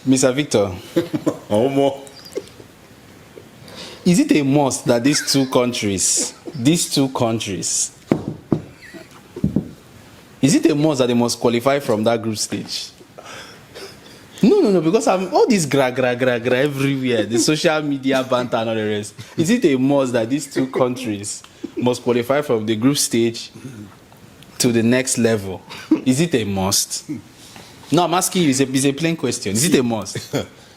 Mr. Victor, is it a must that these two countries, is it a must that they must qualify from that group stage? No, because I'm all this gra everywhere, the social media banter and all the rest. Is it a must that these two countries must qualify from the group stage to the next level? Is it a must? No, I'm asking you, it's a plain question. Is it a must?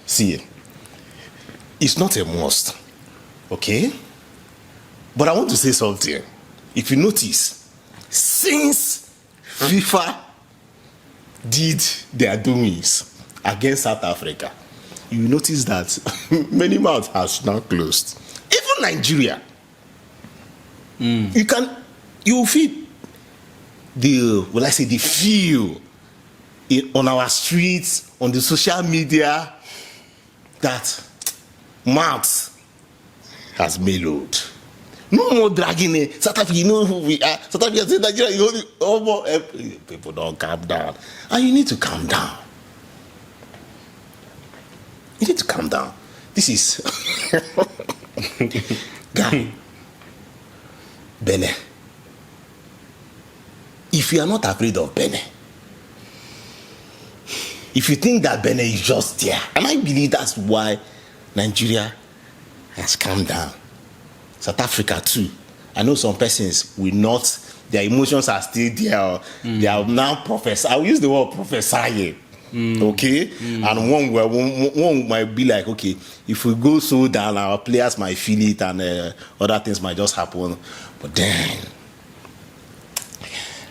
See, it's not a must, okay? But I want to say something. If you notice, since FIFA did their doings against South Africa, you notice that many mouths has now closed. Even Nigeria, you feel the feel on our streets, on the social media, that mouth has mellowed. No more dragging it. South Africa, you know who we are. South Africa, say Nigeria, you know, people don't calm down. And you need to calm down. You need to calm down. This is guy. Benin. If you are not afraid of Benin, if you think that Benin is just there, and I believe that's why Nigeria has calmed down. South Africa too. I know some persons will not, their emotions are still there. They are now professor. I'll use the word prophesying. Okay? And one might be like, okay, if we go so down, our players might feel it and other things might just happen. But then,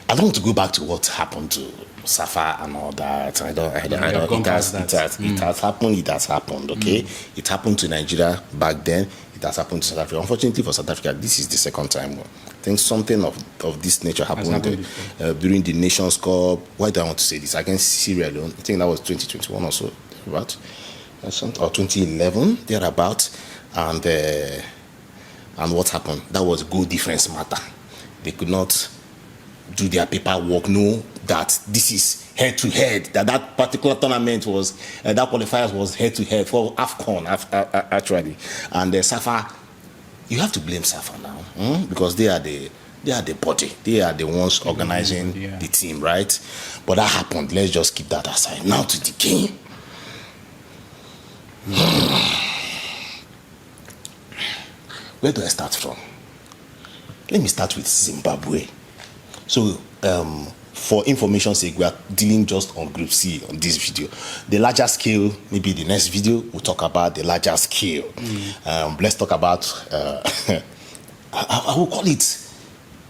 I don't want to go back to what happened to Safa and all that. It has happened, okay? It happened to Nigeria back then. It has happened to South Africa. Unfortunately for South Africa, this is the second time. I think something of this nature happened during the Nations Cup. Why do I want to say this? Against Sierra Leone. I think that was 2021 or so, right? Or 2011, thereabout. And what happened? That was goal difference matter. They could not do their paperwork, know that this is head-to-head, that particular tournament was, that qualifiers was head-to-head for AFCON, actually. And Safa, you have to blame Safa now, because they are the body. They are the ones organizing the team, right? But that happened. Let's just keep that aside. Now to the game. Where do I start from? Let me start with Zimbabwe. So, for information's sake, we are dealing just on Group C on this video. The larger scale, maybe the next video, we'll talk about the larger scale. Let's talk about, I will call it,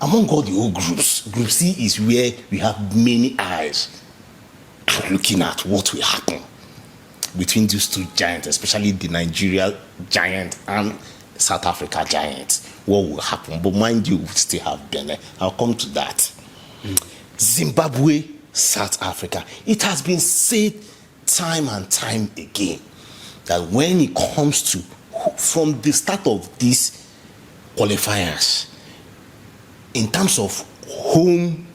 among all the old groups, Group C is where we have many eyes looking at what will happen between these two giants, especially the Nigeria giant and South Africa giant. What will happen? But mind you, we still have Benin. I'll come to that. Zimbabwe, South Africa. It has been said time and time again that when it comes to, from the start of these qualifiers, in terms of home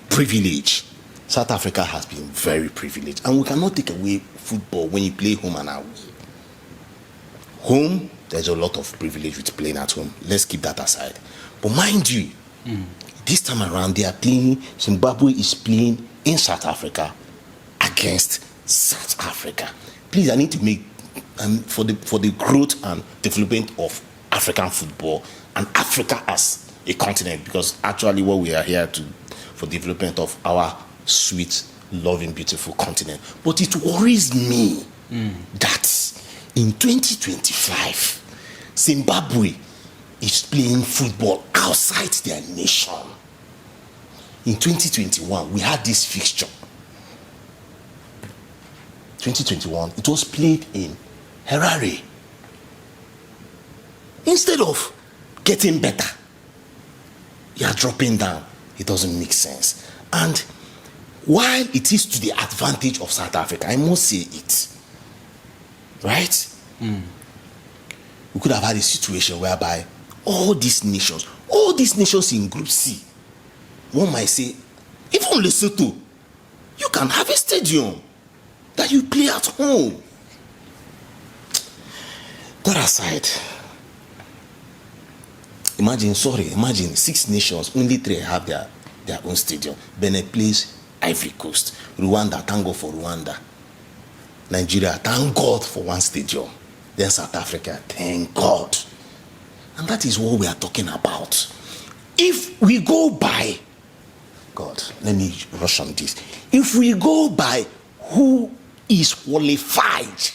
privilege, South Africa has been very privileged. And we cannot take away football when you play home and away. Home, there's a lot of privilege with playing at home. Let's keep that aside. But mind you, this time around, they are playing, Zimbabwe is playing in South Africa against South Africa. Please, I need to make, for the growth and development of African football and Africa as a continent, because actually what we are here to, for development of our sweet, loving, beautiful continent. But it worries me that in 2025, Zimbabwe is playing football outside their nation. In 2021, we had this fixture. 2021, it was played in Harare. Instead of getting better, you are dropping down. It doesn't make sense. And while it is to the advantage of South Africa, I must say it, right? We could have had a situation whereby all these nations in Group C, one might say, even Lesotho, you can have a stadium that you play at home. That aside, imagine 6 nations, only 3 have their own stadium. Benin plays Ivory Coast. Rwanda, thank God for Rwanda. Nigeria, thank God for 1 stadium. Then South Africa, thank God. And that is what we are talking about. If we go by, God, let me rush on this. If we go by who is qualified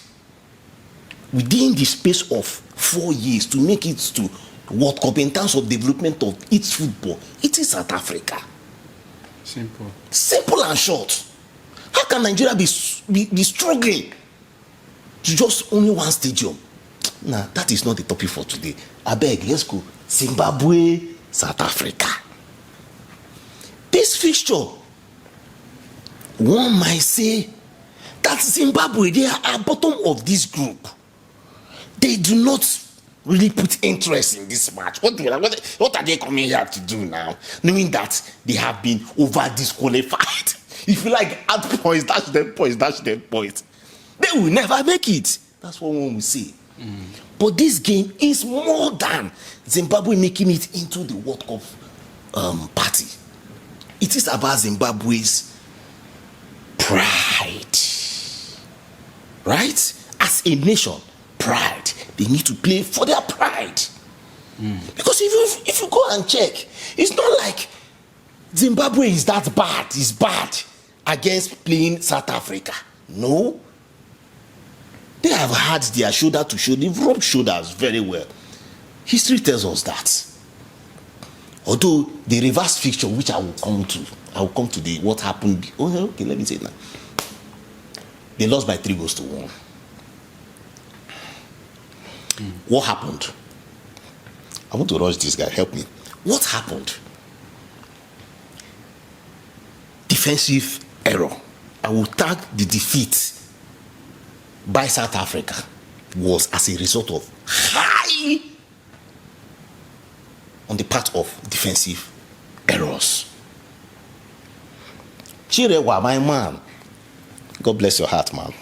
within the space of 4 years to make it to World Cup in terms of development of its football, it is South Africa. Simple and short. How can Nigeria be struggling to just only 1 stadium? Nah, that is not the topic for today. I beg, let's go. Zimbabwe, South Africa. This fixture, one might say that Zimbabwe, they are at bottom of this group. They do not really put interest in this match. What are they coming here to do now? Knowing that they have been over disqualified. If you like, add points, dash them points. They will never make it. That's what one will say. But this game is more than Zimbabwe making it into the World Cup party. It is about Zimbabwe's pride. Right? As a nation, pride. They need to play for their pride. Because if you go and check, it's not like Zimbabwe is that bad. It's bad against playing South Africa. No. They have had their shoulder to shoulder. They've rubbed shoulders very well. History tells us that. Although the reverse fixture, which I will come to the what happened. Oh, okay, let me say it now. They lost by 3-1. What happened? I want to rush this guy. Help me. What happened? Defensive error. I will tag the defeat by South Africa was as a result of high on the part of defensive errors. Chirewa, my man. God bless your heart, man.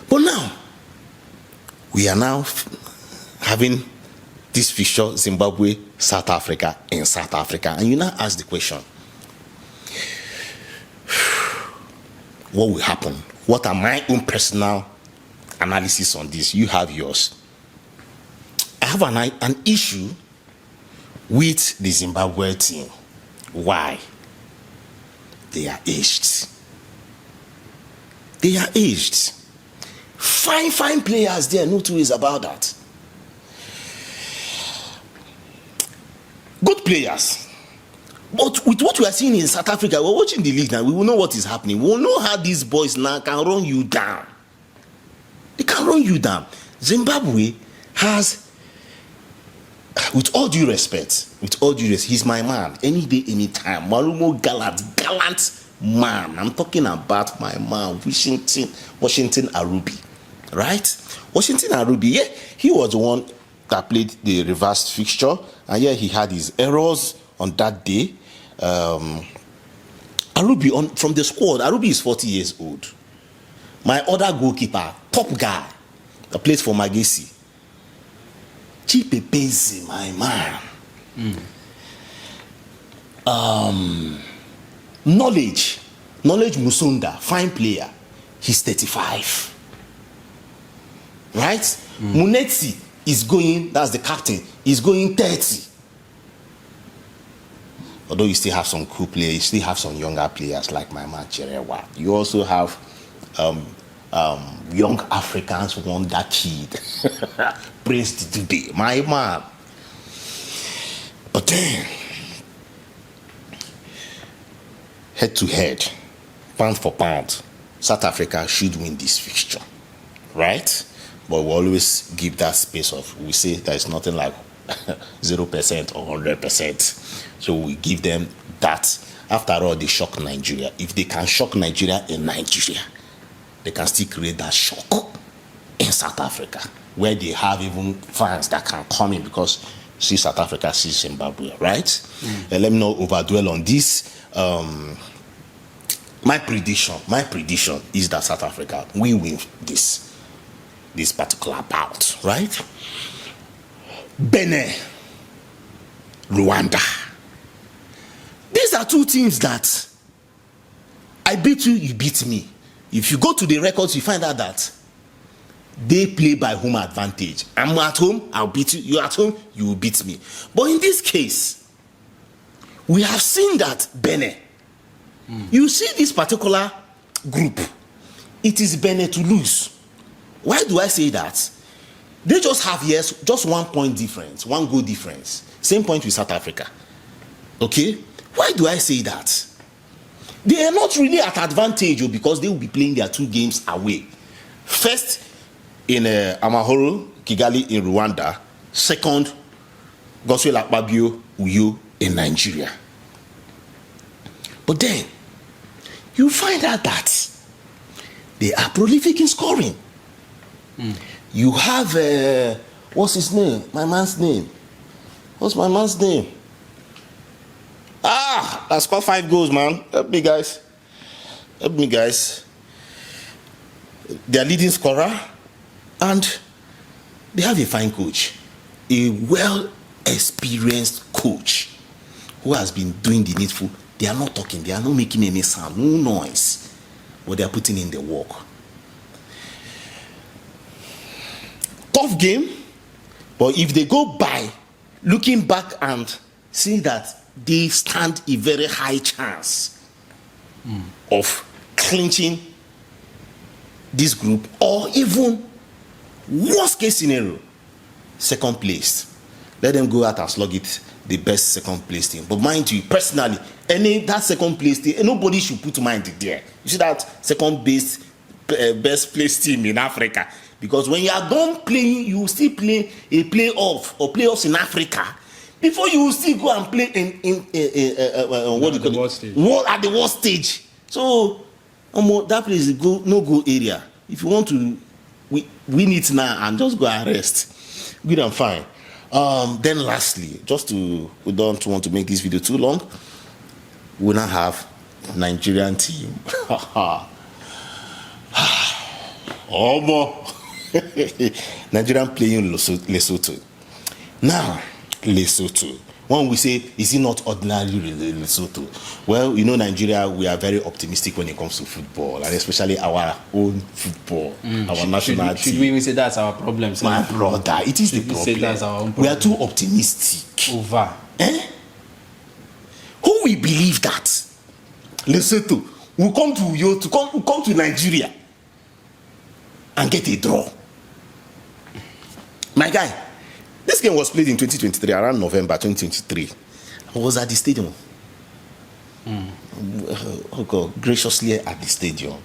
But now, we are now having this fixture, Zimbabwe, South Africa, and South Africa. And you now ask the question, what will happen? What are my own personal analysis on this? You have yours. I have an issue with the Zimbabwe team. Why? They are aged. They are aged. Fine players there, no two ways about that. Good players. But with what we are seeing in South Africa, we're watching the league now, we will know what is happening. We will know how these boys now can run you down. They can run you down. Zimbabwe has, with all due respect, he's my man. Any day, any time. Marumo gallant man. I'm talking about my man, Washington Arubi. Right? Washington Arubi, yeah, he was the one that played the reversed fixture, and yeah, he had his errors on that day. Arubi from the squad. Arubi is 40 years old. My other goalkeeper, top guy, that plays for Magesi, Chipepezi, my man. Knowledge Musonda, fine player. He's 35. Right? Munetsi is going, that's the captain, he's going 30. Although you still have some cool players, you still have some younger players like my man Cherewa. You also have young Africans wonder kid. Prince today, my man. But then, head to head, pound for pound, South Africa should win this fixture. Right? but we always give that space of, we say there is nothing like 0% or 100%. So we give them that. After all, they shock Nigeria. If they can shock Nigeria in Nigeria, they can still create that shock in South Africa, where they have even fans that can come in, because see South Africa, see Zimbabwe, right? And let me not overdwell on this. My prediction is that South Africa will win this particular bout, right? Benin, Rwanda. These are two teams that I beat you, you beat me. If you go to the records, you find out that they play by home advantage. I'm at home, I'll beat you. You're at home, you will beat me. But in this case, we have seen that Benin, you see this particular group, it is Benin to lose. Why do I say that? They just have, yes, just 1 point difference, 1 goal difference. Same point with South Africa. Okay? Why do I say that? They are not really at advantage, because they will be playing their 2 games away. First, in Amahoro, Kigali in Rwanda. Second, Goswell Akpabio, Uyo in Nigeria. But then, you find out that they are prolific in scoring. You have, what's his name? My man's name. What's my man's name? I scored 5 goals, man. Help me, guys. Help me, guys. Their leading scorer, and they have a fine coach, a well-experienced coach who has been doing the needful. They are not talking, they are not making any sound, no noise, but they are putting in the work. Tough game, but if they go by looking back and see that they stand a very high chance of clinching this group, or even worst case scenario, second place, let them go out and slug it, the best second place team. But mind you, personally, that second place team, nobody should put mind there. You see that second best place team in Africa, because when you are done playing, you will still play a playoff or playoffs in Africa before you will still go and play in what do you call it? At the world stage. So that place is no go area. If you want to win it now and just go and rest, good and fine. Then lastly, we don't want to make this video too long, we now have Nigerian team. Nigerian playing Lesotho. Now, Lesotho. When we say, is it not ordinary Lesotho? Well, you know, Nigeria, we are very optimistic when it comes to football, and especially our own football, our national team. Should we even say that's our problem? My brother, it is the problem. Say that's our own problem. We are too optimistic. Over. Who will believe that Lesotho will come to Nigeria and get a draw? My guy, this game was played in 2023, around November 2023. I was at the stadium. Oh God, graciously at the stadium.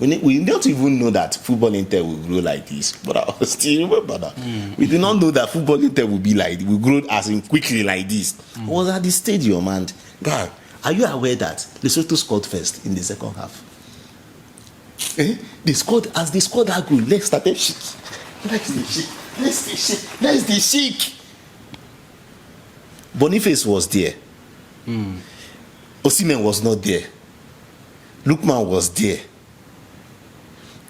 We don't even know that Football Inter will grow like this, but I still remember that. We did not know that Football Inter will grow as in quickly like this. I was at the stadium, and God, are you aware that Lesotho scored first in the second half? They scored that goal. Let's start the shake. Let's the shake. Boniface was there. Osimhen was not there. Lookman was there.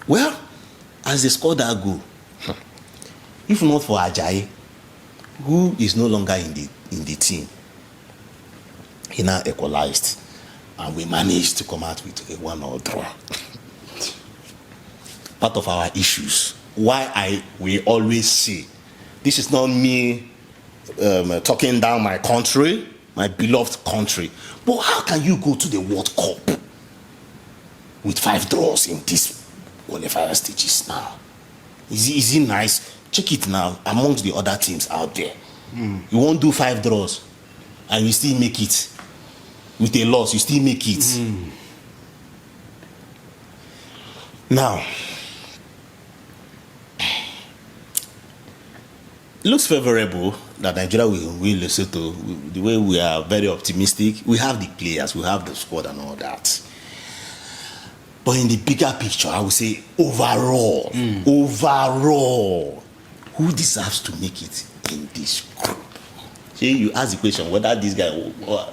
Well, as they scored that goal, if not for Ajayi, who is no longer in the team, he now equalized, and we managed to come out with a 1-1 draw. Part of our issues. Why we always say, this is not me talking down my country, my beloved country, but how can you go to the World Cup with 5 draws in this qualifier stages now? Is it nice? Check it now amongst the other teams out there. You won't do 5 draws and you still make it. With a loss, you still make it. Now, It looks favorable that Nigeria will win Lesotho. The way we are very optimistic, we have the players, we have the squad and all that. But in the bigger picture, I would say overall, who deserves to make it in this group? See, you ask the question whether this guy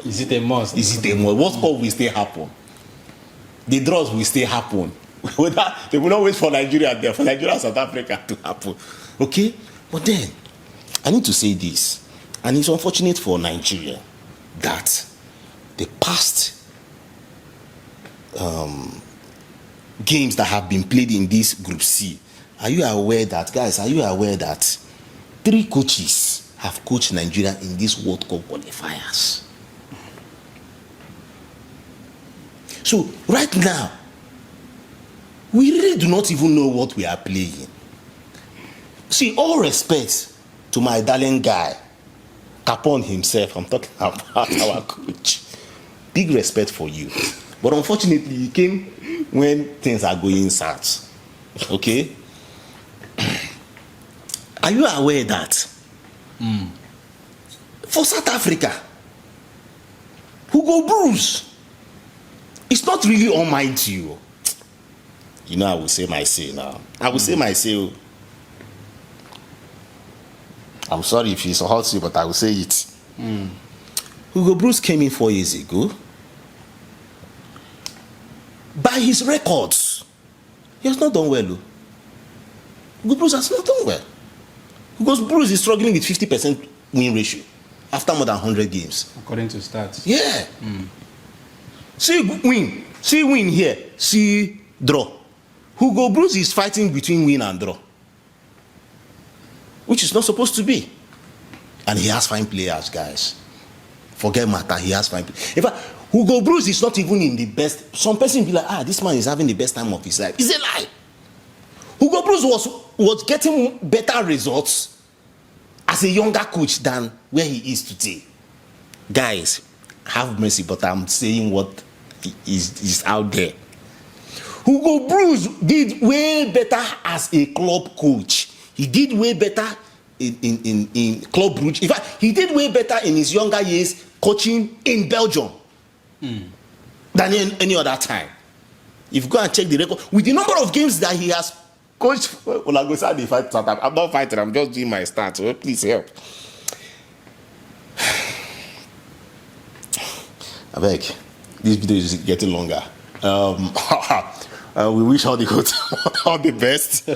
is it a must? Is it a must? What sport will still happen? The draws will still happen. Whether they will not wait for Nigeria there, for Nigeria and South Africa to happen. Okay? But then I need to say this, and it's unfortunate for Nigeria that the past games that have been played in this Group C, are you aware that 3 coaches have coached Nigeria in these World Cup qualifiers? So right now, we really do not even know what we are playing. See, all respect to my darling guy, Capon himself, I'm talking about our coach. Big respect for you. But unfortunately, he came when things are going south. Okay? Are you aware that for South Africa, Hugo Bruce is not really almighty. You know, I will say my say now. I will say my say. I'm sorry if it's hurt you, but I will say it. Hugo Bruce came in 4 years ago. By his records, he has not done well. Hugo Bruce has not done well. Hugo Bruce is struggling with 50% win ratio after more than 100 games. According to stats. Yeah. See win here, see draw. Hugo Bruce is fighting between win and draw, which is not supposed to be. And he has fine players, guys. Forget Mata, he has fine players. In fact, Hugo Bruce is not even in the best. Some person will be like, this man is having the best time of his life. It's a lie. Hugo Bruce was getting better results as a younger coach than where he is today. Guys, have mercy, but I'm saying what is out there. Hugo Bruce did way better as a club coach. He did way better in Club Brugge. In fact, he did way better in his younger years coaching in Belgium than any other time. If you go and check the record, with the number of games that he has coached, I'm not fighting, I'm just doing my stats. So please help. I beg, this video is getting longer. We wish all the good, all the best.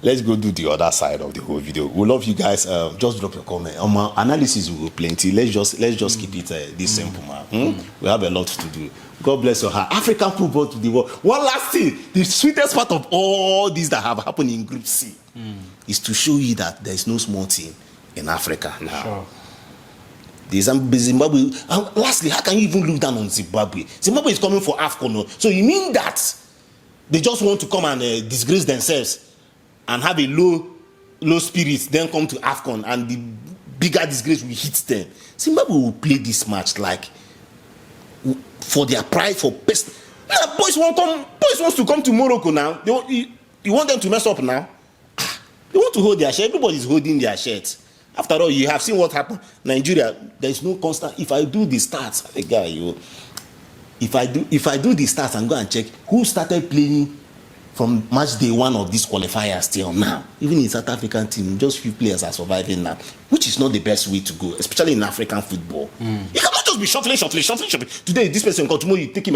Let's go do the other side of the whole video. We love you guys. Just drop your comment. Analysis will be plenty. Let's just keep it this simple, man. We have a lot to do. God bless your heart. African football to the world. One last thing. The sweetest part of all these that have happened in Group C is to show you that there is no small team in Africa now. Sure. The Zimbabwe. And lastly, how can you even look down on Zimbabwe? Zimbabwe is coming for AFCON. So you mean that they just want to come and disgrace themselves and have a low spirit, then come to AFCON and the bigger disgrace will hit them? Zimbabwe will play this match like for their pride, for best. Now, boys wants to come to Morocco now. You want them to mess up now? They want to hold their shirt. Everybody's holding their shirt. After all, you have seen what happened. Nigeria, there is no constant. If I do the stats, if I do the stats and go and check who started playing from match day 1 of this qualifiers till now, even in South African team, just few players are surviving now, which is not the best way to go, especially in African football. You cannot just be shuffling. Today, this person got tomorrow, you take him.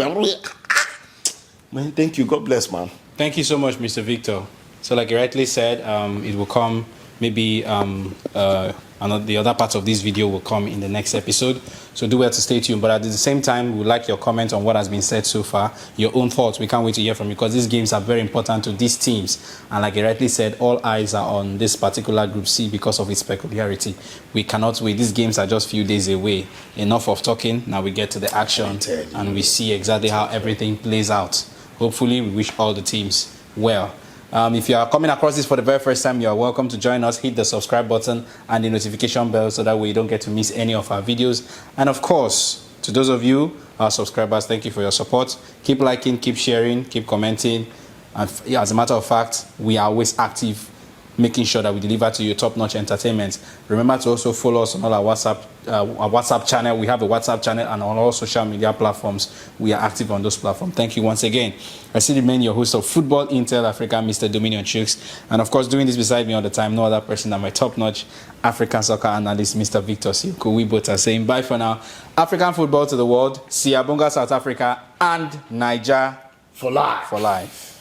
Man, thank you. God bless, man. Thank you so much, Mr. Victor. So, like you rightly said, it will come. Maybe the other parts of this video will come in the next episode. So do well to stay tuned. But at the same time, we would like your comment on what has been said so far, your own thoughts. We can't wait to hear from you because these games are very important to these teams. And like you rightly said, all eyes are on this particular Group C because of its peculiarity. We cannot wait. These games are just a few days away. Enough of talking. Now we get to the action and we see exactly how everything plays out. Hopefully, we wish all the teams well. If you are coming across this for the very first time, you are welcome to join us. Hit the subscribe button and the notification bell so that way you don't get to miss any of our videos. And of course, to those of you, our subscribers, thank you for your support. Keep liking, keep sharing, keep commenting. And as a matter of fact, we are always active making sure that we deliver to you top-notch entertainment. Remember to also follow us on all our WhatsApp channel. We have a WhatsApp channel, and on all social media platforms. We are active on those platforms. Thank you once again. I still remain your host of Football Intel Africa, Mr. Dominion Chooks. And of course, doing this beside me all the time, no other person than my top-notch African soccer analyst, Mr. Victor Silko. We both are saying bye for now. African football to the world. Siyabonga, South Africa, and Niger For life. For life.